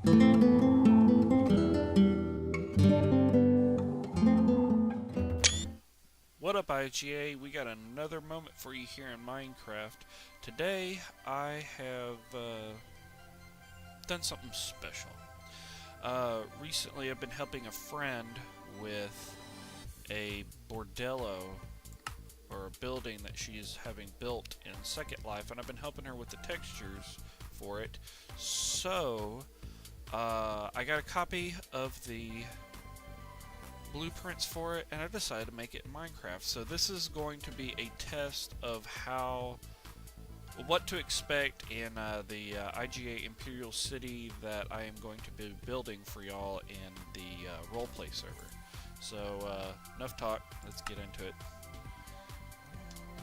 What up, IGA? We got another moment for you here in Minecraft. Today, I have done something special. Recently, I've been helping a friend with a bordello, or a building that she's having built in Second Life, and I've been helping her with the textures for it. So, I got a copy of the blueprints for it, and I decided to make it in Minecraft. So this is going to be a test of what to expect in the IGA Imperial City that I am going to be building for y'all in the roleplay server. So enough talk, let's get into it.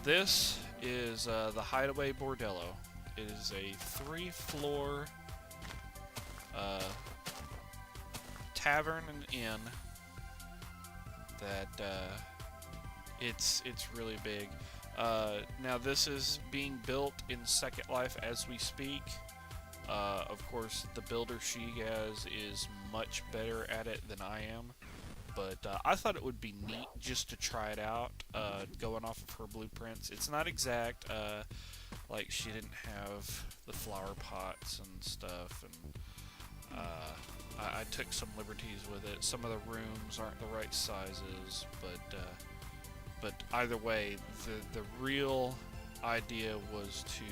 This is the Hideaway Bordello. It is a 3-floor tavern and inn that it's really big. Now this is being built in Second Life as we speak. Of course, the builder she has is much better at it than I am, but I thought it would be neat just to try it out, going off of her blueprints. It's not exact, like she didn't have the flower pots and stuff, and I took some liberties with it. Some of the rooms aren't the right sizes, but either way, the real idea was to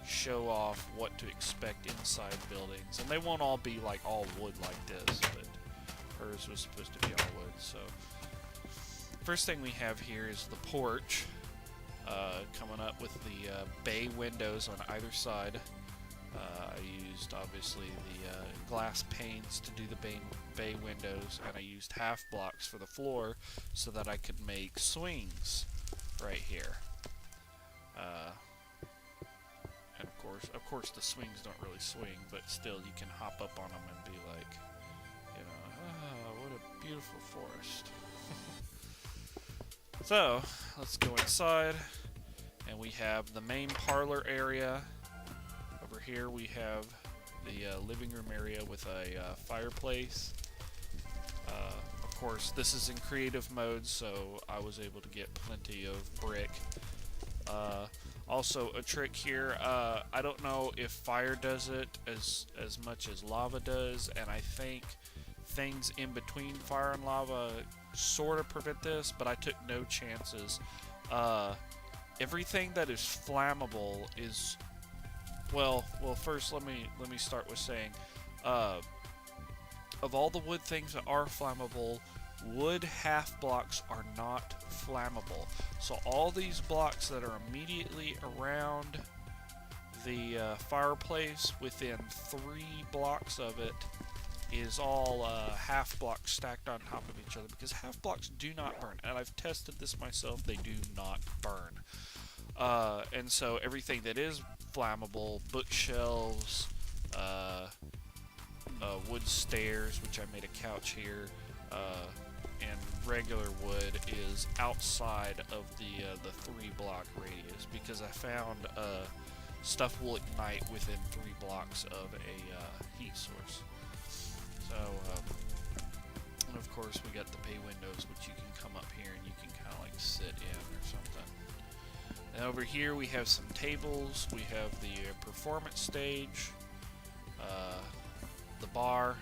show off what to expect inside buildings, and they won't all be like all wood like this, but hers was supposed to be all wood. So first thing we have here is the porch, coming up with the bay windows on either side. I used obviously the glass panes to do the bay windows, and I used half blocks for the floor so that I could make swings right here. And of course the swings don't really swing, but still you can hop up on them and be like, you know, oh, what a beautiful forest. So let's go inside, and we have the main parlor area. Over here we have the living room area with a fireplace. Of course, this is in creative mode, so I was able to get plenty of brick. Also, a trick here, I don't know if fire does it as much as lava does, and I think things in between fire and lava sort of prevent this, but I took no chances. Everything that is flammable is... Well, first let me start with saying, of all the wood things that are flammable, wood half blocks are not flammable. So all these blocks that are immediately around the fireplace, within 3 blocks of it, is all half blocks stacked on top of each other, because half blocks do not burn, and I've tested this myself. They do not burn. And so everything that is flammable, bookshelves, wood stairs, which I made a couch here, and regular wood is outside of the 3-block radius, because I found stuff will ignite within 3 blocks of a heat source. So, and of course we got the bay windows, which you can come up here and you can kind of like sit in or something. And over here we have some tables. We have the performance stage, the bar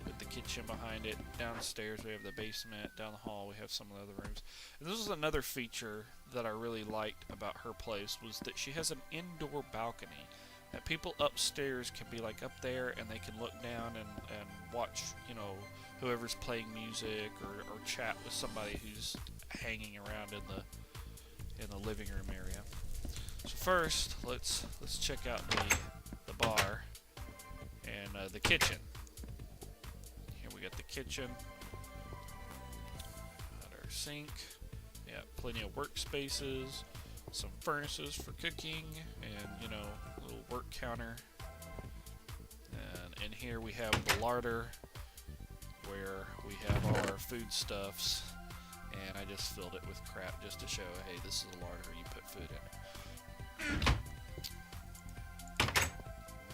with the kitchen behind it. Downstairs we have the basement. Down the hall we have some of the other rooms. And this is another feature that I really liked about her place, was that she has an indoor balcony. That people upstairs can be like up there and they can look down and watch, you know, whoever's playing music or chat with somebody who's hanging around in the living room area. So first, let's check out the bar and the kitchen. Here we got the kitchen. Got our sink. Yeah, plenty of workspaces, some furnaces for cooking, and you know, a little work counter. And in here we have the larder, where we have all our foodstuffs. And I just filled it with crap just to show, hey, this is a larder, you put food in it.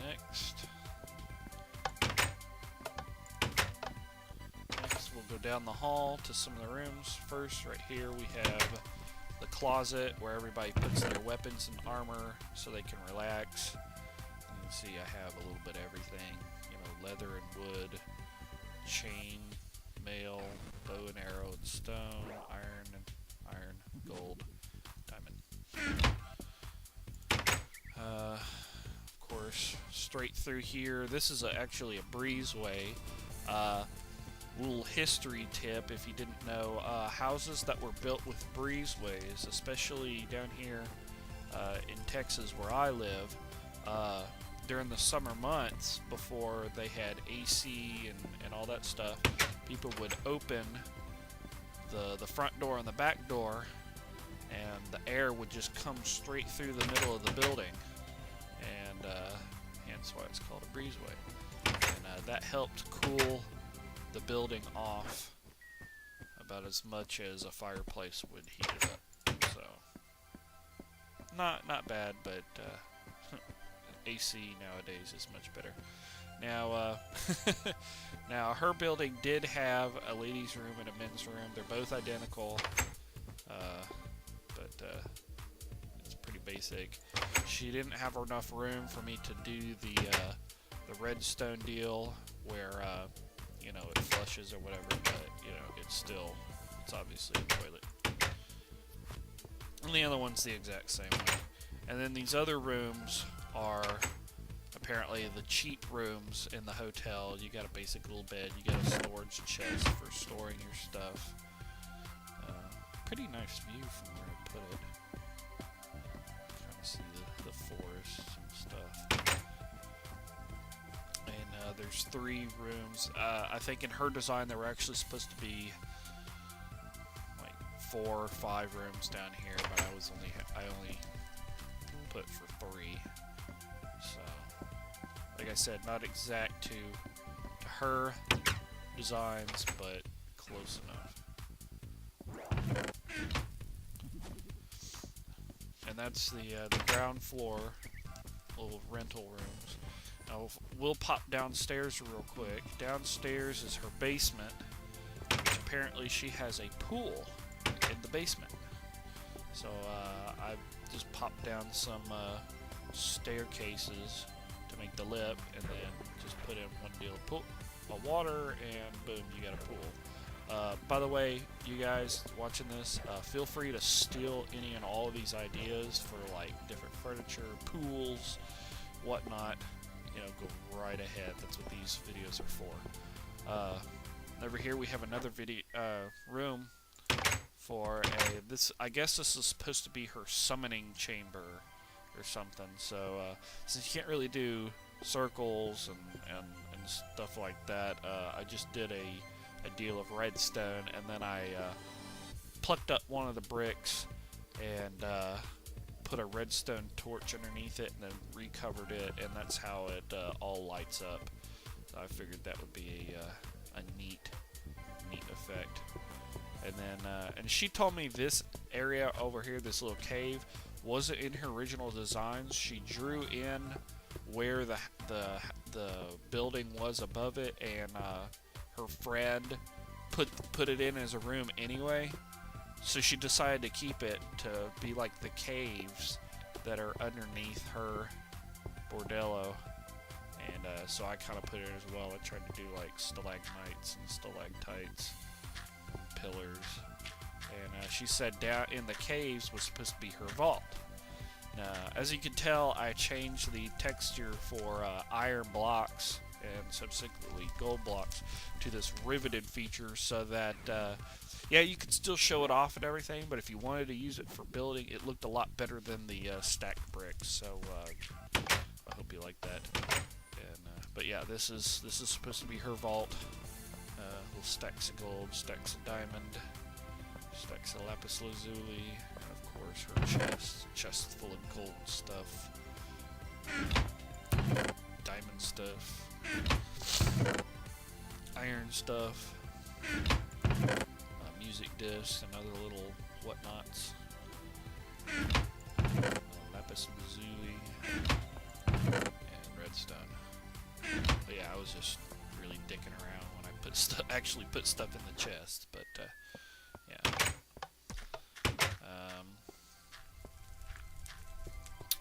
Next, down the hall to some of the rooms. First, right here we have the closet where everybody puts their weapons and armor so they can relax. You can see I have a little bit of everything, you know, leather and wood, chain, mail, bow and arrow and stone, iron, gold, diamond. Of course, straight through here, this is actually a breezeway. Little history tip if you didn't know, houses that were built with breezeways, especially down here in Texas where I live, during the summer months before they had AC and all that stuff, people would open the front door and the back door, and the air would just come straight through the middle of the building, and hence why it's called a breezeway. And that helped cool the building off about as much as a fireplace would heat it up. So not bad, but AC nowadays is much better. Now now her building did have a ladies' room and a men's room. They're both identical, but it's pretty basic. She didn't have enough room for me to do the redstone deal where you know, it flushes or whatever, but you know, it's obviously a toilet. And the other one's the exact same way. And then these other rooms are apparently the cheap rooms in the hotel. You got a basic little bed, you got a storage chest for storing your stuff. Pretty nice view from where I put it. Trying to see the forest and stuff. And there's 3 rooms. I think in her design there were actually supposed to be like 4 or 5 rooms down here, but I only put for 3. So, like I said, not exact to her designs, but close enough. And that's the ground floor, little rental rooms. Now, we'll pop downstairs real quick. Downstairs is her basement, which apparently she has a pool in the basement. So I just popped down some staircases to make the lip, and then just put in one deal of water, and boom, you got a pool. By the way, you guys watching this, feel free to steal any and all of these ideas for like different furniture, pools, whatnot. You know, go right ahead. That's what these videos are for. Over here we have another room for this. I guess this is supposed to be her summoning chamber or something. So since you can't really do circles and stuff like that, I just did a deal of redstone, and then I plucked up one of the bricks and put a redstone torch underneath it, and then recovered it, and that's how it all lights up. So I figured that would be a neat effect. And then and she told me this area over here, this little cave, wasn't in her original designs. She drew in where the building was above it, and her friend put it in as a room anyway, so she decided to keep it to be like the caves that are underneath her bordello, and so I kind of put it in as well. I tried to do like stalagmites and stalactites, pillars, and she said down in the caves was supposed to be her vault. Now, as you can tell, I changed the texture for iron blocks and subsequently gold blocks to this riveted feature, so that yeah, you could still show it off and everything, but if you wanted to use it for building, it looked a lot better than the stacked bricks. So I hope you like that. And but yeah, this is supposed to be her vault. Little stacks of gold, stacks of diamond, stacks of lapis lazuli, and of course her chest full of gold stuff, diamond stuff, iron stuff, music discs and other little whatnots, lapis lazuli, and redstone. But yeah, I was just really dicking around when I actually put stuff in the chest. But yeah.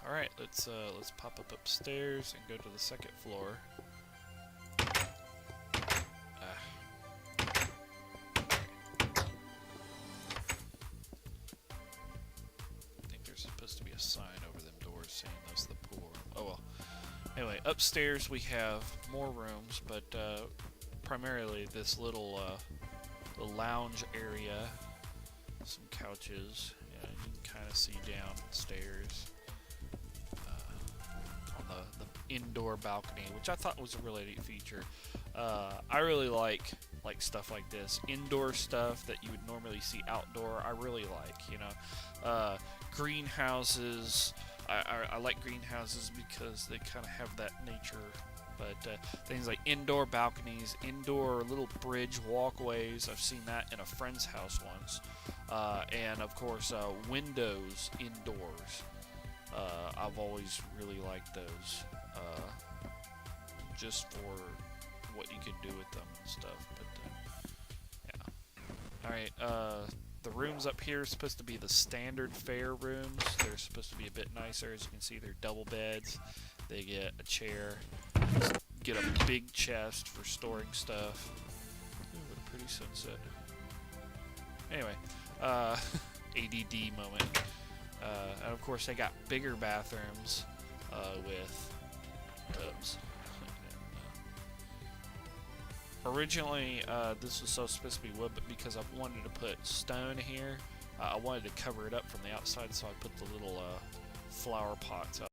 All right, let's pop up upstairs and go to the second floor. I think there's supposed to be a sign over them doors saying that's the pool room. Oh well. Anyway, upstairs we have more rooms, but primarily this little lounge area, some couches. Yeah, you can kind of see downstairs on the indoor balcony, which I thought was a really neat feature. I really like stuff like this, indoor stuff that you would normally see outdoor. I really like, you know, greenhouses. I like greenhouses because they kind of have that nature. But things like indoor balconies, indoor little bridge walkways. I've seen that in a friend's house once. And of course, windows indoors. I've always really liked those. Just for what you can do with them and stuff. But yeah. Alright, the rooms up here are supposed to be the standard fare rooms. They're supposed to be a bit nicer. As you can see, they're double beds. They get a chair. Get a big chest for storing stuff. Ooh, what a pretty sunset. Anyway, ADD moment. And of course, they got bigger bathrooms with tubs. Originally, this was supposed to be wood, but because I wanted to put stone here, I wanted to cover it up from the outside, so I put the little flower pots out.